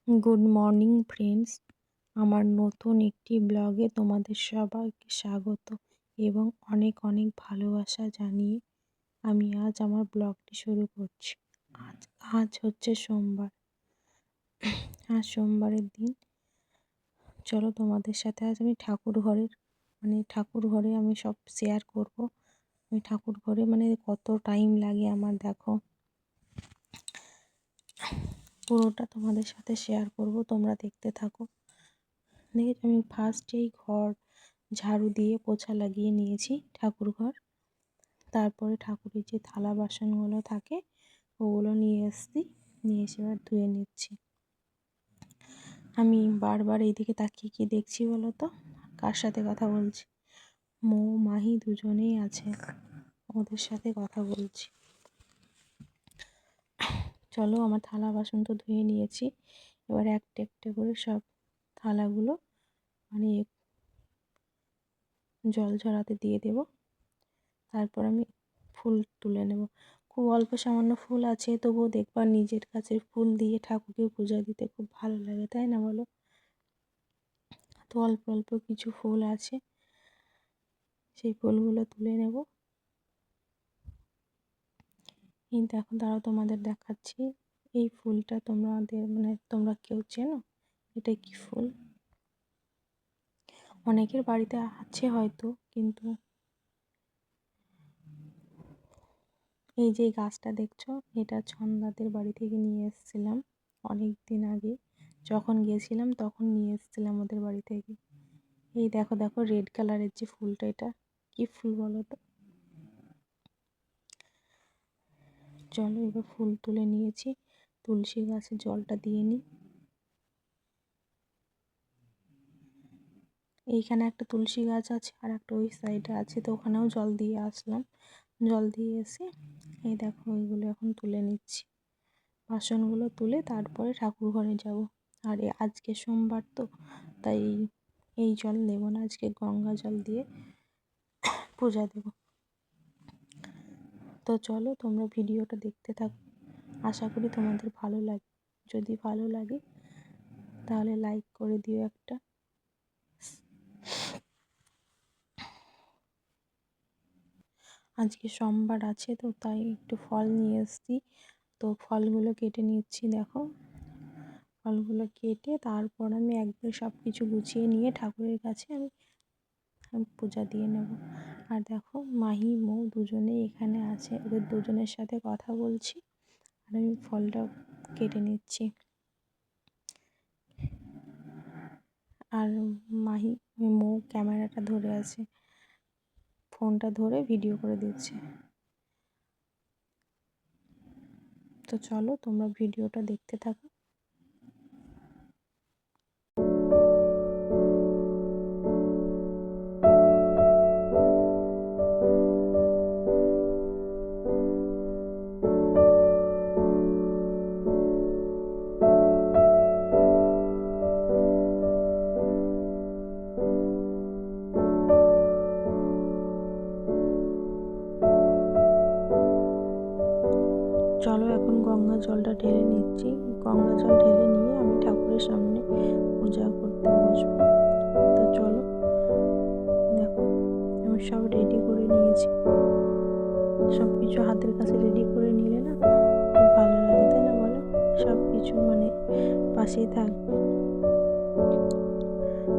Good morning friends, আমার নতুন একটি ব্লগে তোমাদের সবাইকে স্বাগত এবং অনেক অনেক ভালোবাসা জানিয়ে আমি আজ আমার ব্লগটি শুরু করছি। আজ আজ হচ্ছে সোমবার। আজ সোমবারের দিন। চলো তোমাদের সাথে আজ আমি ঠাকুর ঘরে আমি সব শেয়ার করব। আমি ঠাকুর ঘরে কত টাইম লাগে আমার, দেখো পুরোটা তোমাদের সাথে শেয়ার করব, তোমরা দেখতে থাকো। আমি ফার্স্টেই ঘর ঝাড়ু দিয়ে পোছা লাগিয়ে নিয়েছি ঠাকুর ঘর। তারপরে ঠাকুরের যে থালা বাসনগুলো থাকে ওগুলো নিয়ে এসে এবার ধুয়ে নিচ্ছি। আমি বারবার এইদিকে তাকিয়ে কি দেখছি বলো তো? কার সাথে কথা বলছি? মৌ মাহি দুজনেই আছে, ওদের সাথে কথা বলছি। চলো, আমার থালা বাসন তো ধুয়ে নিয়েছি, এবার একটা একটা করে সব থালাগুলো জল ঝরাতে দিয়ে দেব। তারপর আমি ফুল তুলে নেব। খুব অল্প সামান্য ফুল আছে, তবুও দেখবা নিজের কাছে ফুল দিয়ে ঠাকুরকে পূজা দিতে খুব ভালো লাগে, তাই না বলো? তো অল্প অল্প কিছু ফুল আছে, সেই ফুলগুলো তুলে নেব। এই দেখো, দাঁড়াও তোমাদের দেখাচ্ছি। এই ফুলটা তোমরা কেউ চেনো? এটা কি ফুল? অনেকের বাড়িতে আছে হয়তো, কিন্তু এই যে গাছটা দেখছো, এটা ছন্দাদের বাড়ি থেকে নিয়ে এসেছিলাম অনেক দিন আগে। যখন গেছিলাম তখন নিয়ে এসেছিলাম ওদের বাড়ি থেকে। এই দেখো দেখো, রেড কালারের যে ফুলটা, এটা কি ফুল বলো তো? চলো, এবার ফুল তুলে নিয়েছি, তুলসী গাছে জলটা দিয়ে নিই। এইখানে একটা তুলসী গাছ আছে আর একটা ওই সাইডে আছে, তো ওখানেও জল দিয়ে আসলাম। জল দিয়ে এসে এই দেখো ওইগুলো এখন তুলে নিচ্ছি। বাসনগুলো তুলে তারপরে ঠাকুর ঘরে যাব। আর আজকে সোমবার তো, তাই এই জল দেবো না, আজকে গঙ্গা জল দিয়ে পূজা দেব। তো চলো, তোমরা ভিডিওটা দেখতে থাকো, আশা করি তোমাদের ভালো লাগে। যদি ভালো লাগে তাহলে লাইক করে দিও একটা। আজকে সোমবার আছে তো, তাই একটু ফল নিয়ে এসেছি, তো ফলগুলো কেটে নিচ্ছি। দেখো, ফলগুলো কেটে তারপর আমি একবার সব কিছু গুছিয়ে নিয়ে ঠাকুরের কাছে আমি পূজা দিয়ে নেব। আর দেখো, মাহি মৌ দুজনেই এখানে আছে, ওদের দুজনের সাথে কথা বলছি আর আমি ফলটা কেটে নিচ্ছি। আর মৌ ক্যামেরাটা ধরে আছে, ফোনটা ধরে ভিডিও করে দিচ্ছে। তো চলো, তোমরা ভিডিওটা দেখতে থাকো। চলো, এখন গঙ্গা জলটা ঢেলে নিচ্ছি। গঙ্গা জল ঢেলে নিয়ে আমি ঠাকুরের সামনে পূজা করতে বসবো। তো চলো, দেখো আমি সব রেডি করে নিয়েছি। সব কিছু হাতের কাছে রেডি করে নিলে না খুব ভালো লাগে, তাই না বলো? সব কিছু পাশেই থাকবে।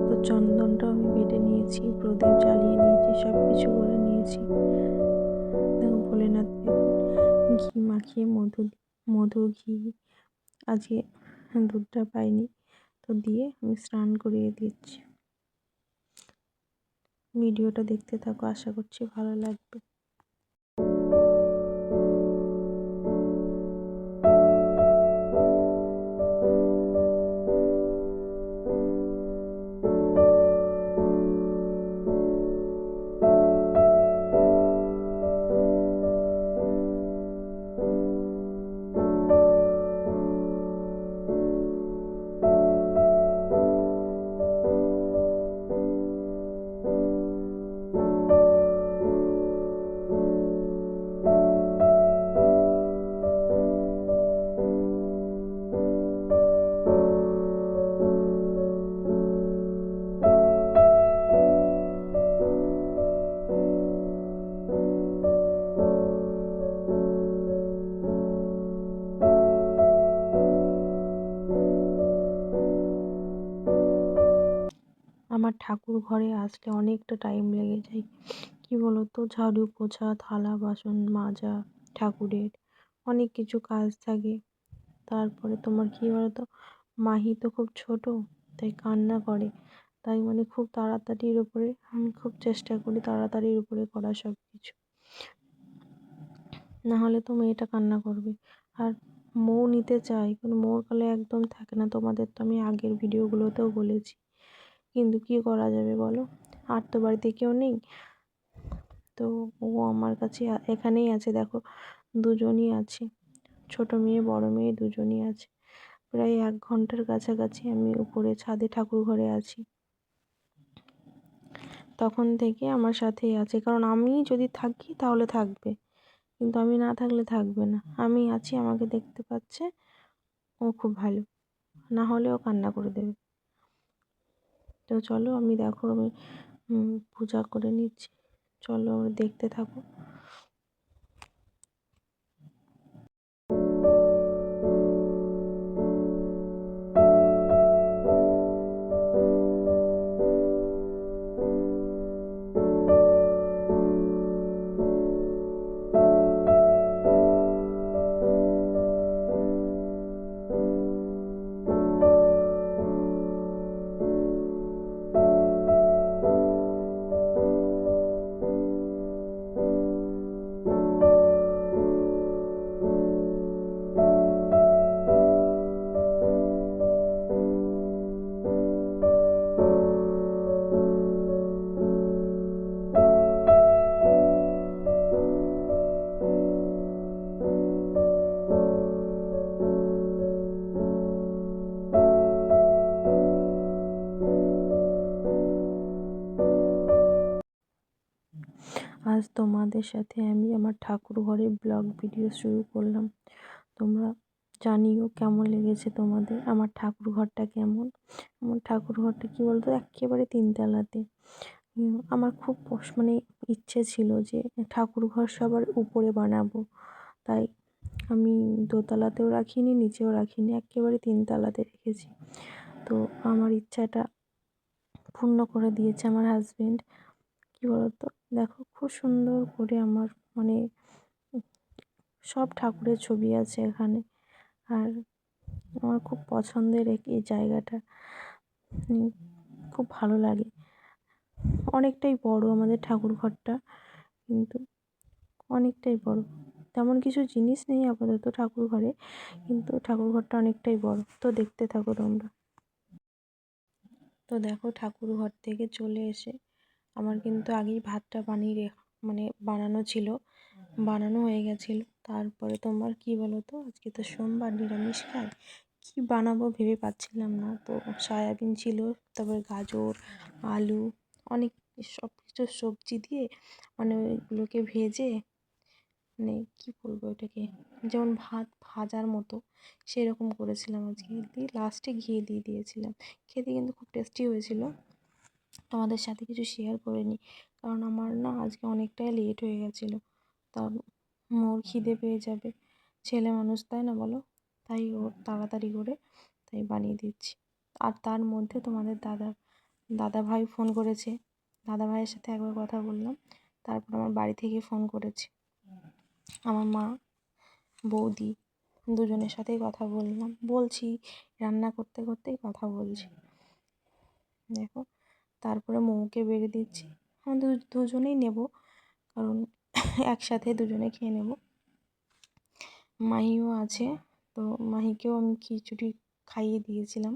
তো চন্দনটাও আমি বেটে নিয়েছি, প্রদীপ জ্বালিয়ে নিয়েছি, সব কিছু করে নিয়েছি। দেখো, ভোলেনাথকে ঘি মাখিয়ে মধু ঘি, আজকে দুধটা পাইনি, তো দিয়ে আমি স্নান করিয়ে দিচ্ছি। ভিডিওটা দেখতে থাকো, আশা করছি ভালো লাগবে। আমার ঠাকুর ঘরে আসলে অনেকটা টাইম লেগে যায়। কী বলো তো, ঝাড়ু পোছা, থালা বাসন মাজা, ঠাকুরের অনেক কিছু কাজ থাকে। তারপরে তোমার কী বলো তো, মাহি তো খুব ছোট, তাই কান্না করে। তাই খুব তাড়াতাড়ির উপরে আমি খুব চেষ্টা করি তাড়াতাড়ির উপরে করার সব কিছু, নাহলে তো মেয়েটা কান্না করবে। আর মৌ নিতে চায়, কিন্তু মৌর কালে একদম থাকে না। তোমাদের তো আমি আগের ভিডিওগুলোতেও বলেছি, কিন্তু কী করা যাবে বলো, আর তো বাড়িতে কেউ নেই। তো ও আমার কাছে এখানেই আছে, দেখো দুজনই আছে, ছোট মেয়ে বড় মেয়ে দুজনই আছে। প্রায় 1 ঘন্টার কাছাকাছি আমি উপরে ছাদে ঠাকুর ঘরে আছি, তখন থেকে আমার সাথেই আছে। কারণ আমি যদি থাকি তাহলে থাকবে, কিন্তু আমি না থাকলে থাকবে না। আমি আছি, আমাকে দেখতে পাচ্ছে, ও খুব ভালো, না হলে ও কান্না করে দেবে। তো চলো, দেখো আমি পূজা করে নিচ্ছি, চলো দেখতে থাকো। আজ তোমাদের সাথে আমি আমার ঠাকুর ঘরের ব্লগ ভিডিও শুরু করলাম। তোমরা জানিও কেমন লেগেছে তোমাদের, আমার ঠাকুর ঘরটা কেমন। আমার ঠাকুর ঘরটা কী বলতো, একেবারে 3 তলাতে। আমার খুব ইচ্ছে ছিল যে ঠাকুর ঘর সবার উপরে বানাবো, তাই আমি দোতলাতেও রাখিনি, নিচেও রাখিনি, একেবারে 3 তলাতে রেখেছি। তো আমার ইচ্ছাটা পূর্ণ করে দিয়েছে আমার হাজবেন্ড। কী বলতো, দেখো খুব সুন্দর করে আমার সব ঠাকুরের ছবি আছে এখানে। আর আমার খুব পছন্দের এই জায়গাটা, খুব ভালো লাগে। অনেকটাই বড় আমাদের ঠাকুর ঘরটা, কিন্তু অনেকটাই বড়। তেমন কিছু জিনিস নেই আপাতত ঠাকুর ঘরে, কিন্তু ঠাকুর ঘরটা অনেকটাই বড়। তো দেখতে থাকো তোমরা। তো দেখো, ঠাকুর ঘর থেকে চলে এসে আমার কিন্তু আগেই ভাতটা বানানো ছিল, বানানো হয়ে গেছিলো। তারপরে তোমার কী বলো তো, আজকে তো সোমবার, নিরামিষ খাই, কী বানাবো ভেবে পাচ্ছিলাম না। তো সয়াবিন ছিল, তারপরে গাজর, আলু, অনেক সব কিছু সবজি দিয়ে ওইগুলোকে ভেজে, কী বলবো ওটাকে, যেমন ভাত ভাজার মতো সেরকম করেছিলাম আজকে, দিয়ে লাস্টে ঘি দিয়ে দিয়েছিলাম। খেতে কিন্তু খুব টেস্টি হয়েছিল। তোমাদের সাথে কিছু শেয়ার করিনি, কারণ আমার আজকে অনেকটাই লেট হয়ে গেছিলো। তা মোর খিদে পেয়ে যাবে, ছেলে মানুষ তাই না বলো, তাই ওর তাড়াতাড়ি করে তাই বানিয়ে দিচ্ছি। আর তার মধ্যে তোমাদের দাদা ভাই ফোন করেছে, দাদা ভাইয়ের সাথে একবার কথা বললাম। তারপর আমার বাড়ি থেকে ফোন করেছে আমার মা, বৌদি, দুজনের সাথেই কথা বলছি, রান্না করতে করতেই কথা বলছি। দেখো, তারপরে মৌকে বেড়ে দিচ্ছি, আমাদের দুজনেই নেব, কারণ একসাথে দুজনে খেয়ে নেব। মাহিও আছে, তো মাহিকেও আমি খিচুড়ি খাইয়ে দিয়েছিলাম।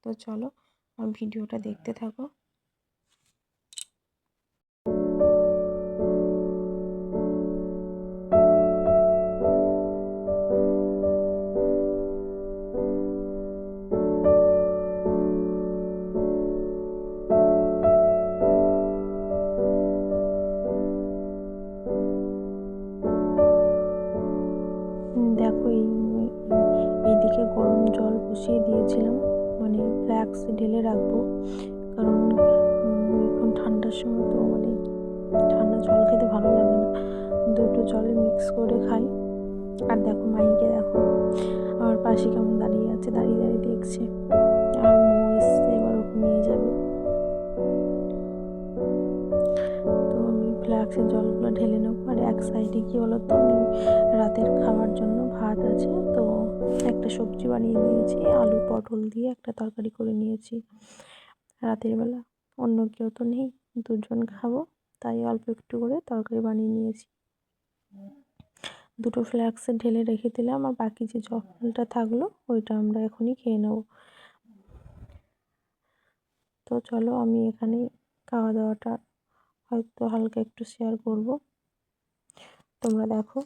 তো চলো, আর ভিডিওটা দেখতে থাকো। দেখো, এইদিকে গরম জল বসিয়ে দিয়েছিলাম, ফ্ল্যাক্স ঢেলে রাখবো, কারণ এখন ঠান্ডার সময় তো ঠান্ডা জল খেতে ভালো লাগে না, দুটো জলে মিক্স করে খাই। আর দেখো মাহিকে, দেখো আমার পাশে কেমন দাঁড়িয়ে আছে, দাঁড়িয়ে দাঁড়িয়ে দেখছে। আর মৌ এসছে, এবার ওকে নিয়ে ফ্লাক্সের জলগুলো ঢেলে নেবো। আর এক সাইডে কী বলো তো, আমি রাতের খাওয়ার জন্য ভাত আছে, তো একটা সবজি বানিয়ে নিয়েছি, আলু পটল দিয়ে একটা তরকারি করে নিয়েছি রাতের বেলা। অন্য কেউ তো নেই, দুজন খাবো, তাই অল্প একটু করে তরকারি বানিয়ে নিয়েছি। দুটো ফ্লাক্সে ঢেলে রেখে দিলাম, আর বাকি যে জলটা থাকলো ওইটা আমরা এখনই খেয়ে নেব। তো চলো, আমি এখানে খাওয়া দাওয়াটা হয়তো হালকা একটু শেয়ার করব, তোমরা দেখো।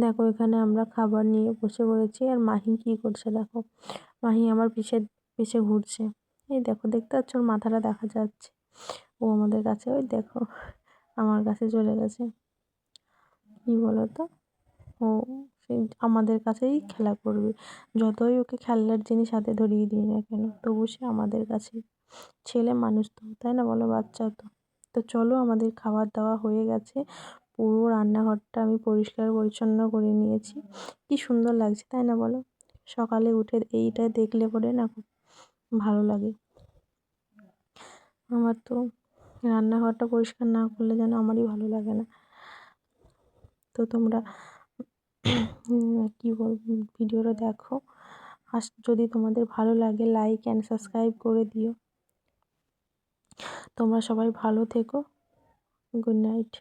দেখো, এখানে আমরা খাবার নিয়ে বসে পড়েছি, আর মাহি কি করছে দেখো। মাহি আমার পিছে পিছে ঘুরছে। এই দেখো, দেখতে পাচ্ছ, ওর মাথাটা দেখা যাচ্ছে। ও আমাদের কাছে, ওই দেখো, আমার কাছে চলে গেছে। কি বলো তো, ও সেই আমাদের কাছেই খেলা করবে। যতই ওকে খেলনার জিনিস হাতে ধরিয়ে দিই না কেন, তবু সে আমাদের কাছেই। ছেলে মানুষ তো, তাই না বলো, বাচ্চা তো। তো চলো, আমাদের খাবার দাওয়া হয়ে গেছে। পুরো রান্নাঘরটা আমি পরিষ্কার পরিচ্ছন্ন করে নিয়েছি। কি সুন্দর লাগছে, তাই না বলো। সকালে উঠে এইটা দেখলে পরে না খুব ভালো লাগে। আমার তো রান্নাঘরটা পরিষ্কার না করলে যেন আমারই ভালো লাগে না। তো তোমরা কি বলবো, ভিডিওটা দেখো। আর যদি তোমাদের ভালো লাগে, লাইক অ্যান্ড সাবস্ক্রাইব করে দিও। তোমরা সবাই ভালো থেকো। Good night.